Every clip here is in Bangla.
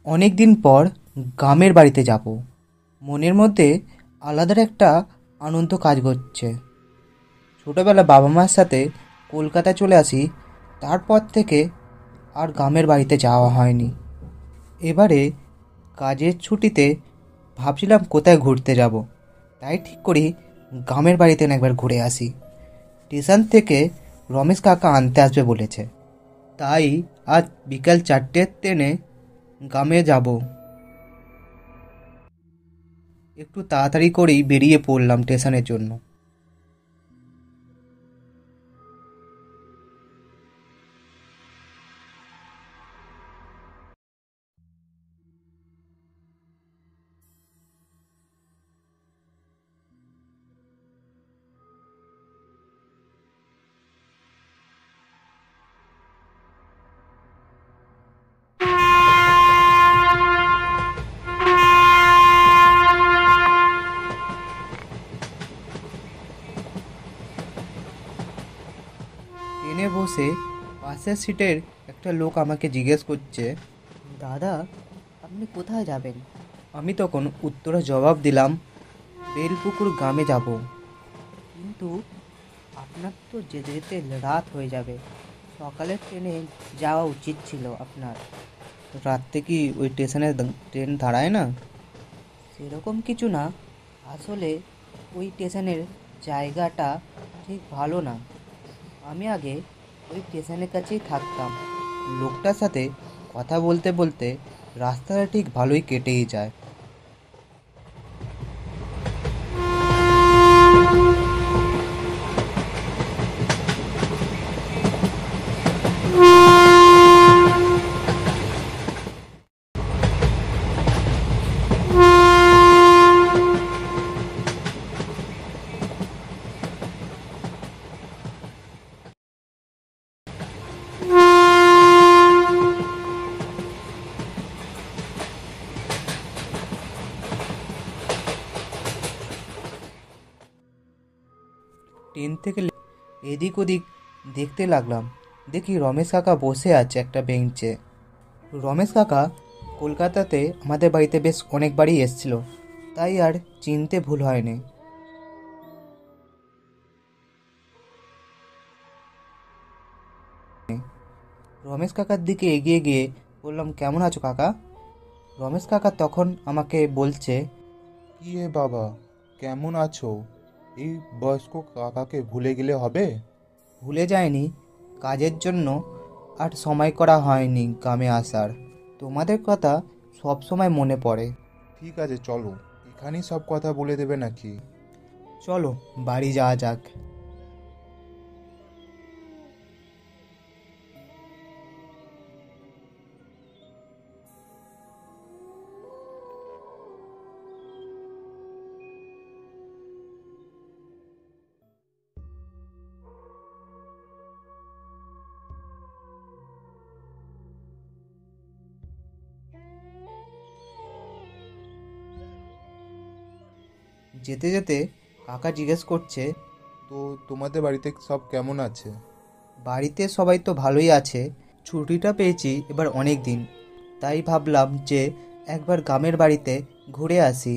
অনেক দিন পর গ্রামের বাড়িতে যাব। মনের মধ্যে আলাদা একটা আনন্দ কাজ করছে। ছোটোবেলা বাবা মার সাথে কলকাতা চলে আসি, তারপর থেকে আর গ্রামের বাড়িতে যাওয়া হয়নি। এবারে কাজের ছুটিতে ভাবছিলাম কোথায় ঘুরতে যাব, তাই ঠিক করি গ্রামের বাড়িতে না একবার ঘুরে আসি। স্টেশন থেকে রমেশ কাকা আনতে আসবে বলেছে, তাই আজ বিকাল 4টের ট্রেনে গ্রামে যাব। একটু তাড়াতাড়ি করেই বেরিয়ে পড়লাম স্টেশনের জন্য। ট্রেনে বসে পাশের সিটের একটা লোক আমাকে জিজ্ঞেস করছে, দাদা, আপনি কোথায় যাবেন? আমি তখন উত্তরে জবাব দিলাম, বেলপুকুর গ্রামে যাব। কিন্তু আপনার তো যেতে যেতে রাত হয়ে যাবে। সকালের ট্রেনে যাওয়া উচিত ছিল আপনার। রাত্রে কি ওই স্টেশনে ট্রেন দাঁড়ায় না? সেরকম কিছু না, আসলে ওই স্টেশনের জায়গাটা ঠিক ভালো না। আমি আগে ওই স্টেশনের কাছেই থাকতাম। লোকটার সাথে কথা বলতে বলতে রাস্তাটা ঠিক ভালোই কেটেই যায়। ট্রেন থেকে এদিক ওদিক দেখতে লাগলাম। দেখি রমেশ কাকা বসে আছে একটা বেঞ্চে। রমেশ কাকা কলকাতাতে আমাদের বাড়িতে বেশ অনেকবারই এসেছিল, তাই আর চিনতে ভুল হয়নি। রমেশ কাকার দিকে এগিয়ে গিয়ে বললাম, কেমন আছো কাকা? রমেশ কাকা তখন আমাকে বলছে, কি হে বাবা, কেমন আছো? এই বয়স্ক কাকাকে ভুলে গেলে হবে? ভুলে যায়নি, কাজের জন্য আর সময় করা হয়নি গ্রামে আসার। তোমাদের কথা সব সময় মনে পড়ে। ঠিক আছে, চলো, এখানেই সব কথা বলে দেবে নাকি? চলো বাড়ি যাওয়া যাক। যেতে যেতে কাকা জিজ্ঞেস করছে, তো তোমাদের বাড়িতে সব কেমন আছে? বাড়িতে সবাই তো ভালোই আছে। ছুটিটা পেয়েছি এবার অনেক দিন, তাই ভাবলাম যে একবার গ্রামের বাড়িতে ঘুরে আসি।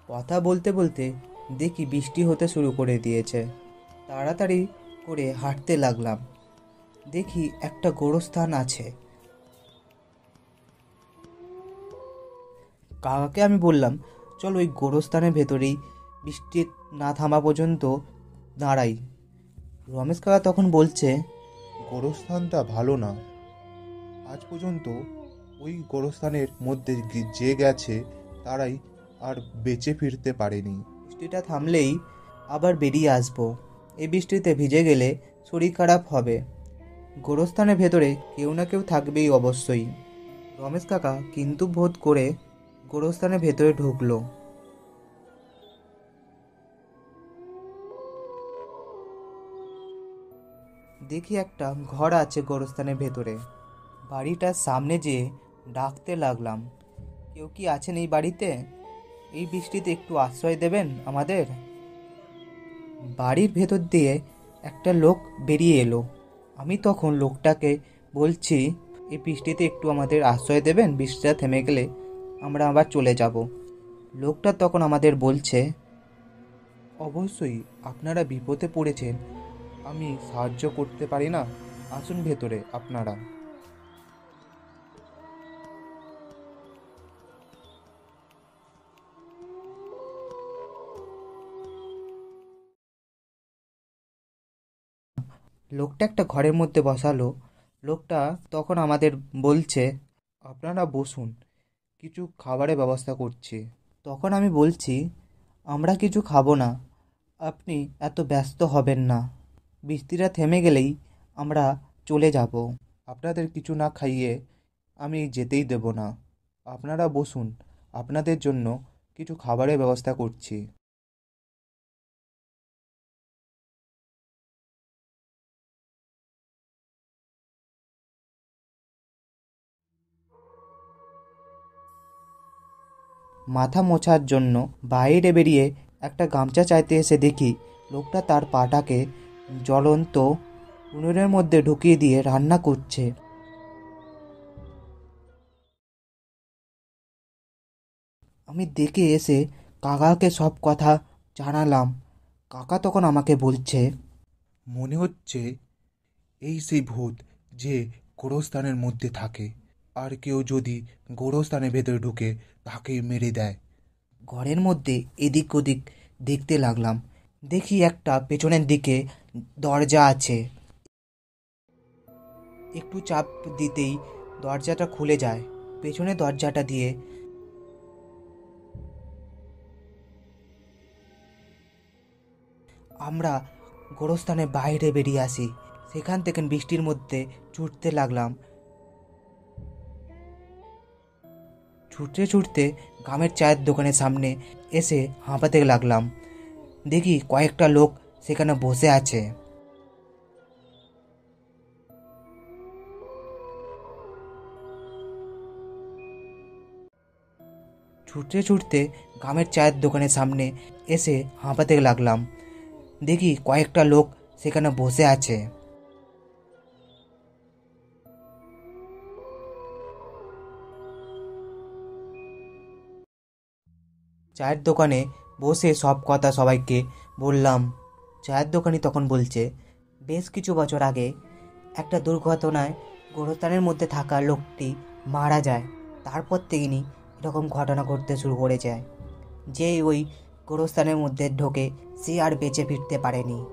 কথা বলতে বলতে দেখি বৃষ্টি হতে শুরু করে দিয়েছে। তাড়াতাড়ি করে হাঁটতে লাগলাম। দেখি একটা গোরস্থান আছে। কাকাকে আমি বললাম, চল ওই গোরস্থানের ভেতরেই বৃষ্টি না থামা পর্যন্ত দাঁড়াই। রমেশ কাকা তখন বলছে, গোরস্থানটা ভালো না। আজ পর্যন্ত ওই গোরস্থানের মধ্যে যে গেছে তারাই আর বেঁচে ফিরতে পারেনি। বৃষ্টিটা থামলেই আবার বেরিয়ে আসবো। এই বৃষ্টিতে ভিজে গেলে শরীর খারাপ হবে। গোরস্থানের ভেতরে কেউ না কেউ থাকবেই অবশ্যই। রমেশ কাকা কিন্তু বোধ করে গোরস্থানের ভেতরে ঢুকলো। দেখি একটা ঘর আছে গোরস্থানের ভেতরে। বাড়িটার সামনে যেয়ে ডাকতে লাগলাম, কেউ কি আছেন এই বাড়িতে? এই বৃষ্টিতে একটু আশ্রয় দেবেন আমাদের। বাড়ির ভেতর দিয়ে একটা লোক বেরিয়ে এলো। আমি তখন লোকটাকে বলছি, এই বৃষ্টিতে একটু আমাদের আশ্রয় দেবেন? বৃষ্টিটা থেমে গেলে আমরা আবার চলে যাব। লোকটা তখন আমাদের বলছে, অবশ্যই আপনারা বিপদে পড়েছেন, আমি সাহায্য করতে পারি না? আসুন ভেতরে আপনারা। লোকটা একটা ঘরের মধ্যে বসালো। লোকটা তখন আমাদের বলছে, আপনারা বসুন, কিছু খাবারের ব্যবস্থা করছি। তখন আমি বলছি, আমরা কিছু খাবো না, আপনি এত ব্যস্ত হবেন না, বৃষ্টিটা থেমে গেলেই আমরা চলে যাব। আপনাদের কিছু না খাইয়ে আমি যেতেই দেব না। আপনারা বসুন, আপনাদের জন্য কিছু খাবারের ব্যবস্থা করছি। মাথা মোছার জন্য বাইরে বেরিয়ে একটা গামছা চাইতে এসে দেখি লোকটা তার পাটাকে জ্বলন্ত উনুনের মধ্যে ঢুকিয়ে দিয়ে রান্না করছে। আমি দেখে এসে কাকাকে সব কথা জানালাম। কাকা তখন আমাকে বলছে, মনে হচ্ছে এই সেই ভূত যে গোরস্থানের মধ্যে থাকে, আর কেউ যদি গোরস্থানের ভেতরে ঢুকে তাকে মেরে দেয়। ঘরের মধ্যে এদিক ওদিক দেখতে লাগলাম। দেখি একটা পেছনের দিকে দরজা আছে। একটু চাপ দিতেই দরজাটা খুলে যায়। পেছনে দরজাটা দিয়ে আমরা গোরস্থানের বাইরে বেরিয়ে আসি। সেখান থেকে বৃষ্টির মধ্যে ছুটতে লাগলাম। ছুটতে ছুটতে গ্রামের চায়ের দোকানের সামনে এসে হাঁপাতে লাগলাম। দেখি কয়েকটা লোক সেখানে বসে আছে। ছুটতে ছুটতে গ্রামের চায়ের দোকানের সামনে এসে হাঁপাতে লাগলাম। দেখি কয়েকটা লোক সেখানে বসে আছে। চায়ের দোকানে বসে সব কথা সবাইকে বললাম। চায়ের দোকানি তখন বলছে, বেশ কিছু বছর আগে একটা দুর্ঘটনায় গোরস্থানের মধ্যে থাকা লোকটি মারা যায়। তারপর থেকেই এরকম ঘটনা ঘটতে শুরু করে যায়। যে ওই গোরস্থানের মধ্যে ঢোকে সে আর বেঁচে ফিরতে পারেনি।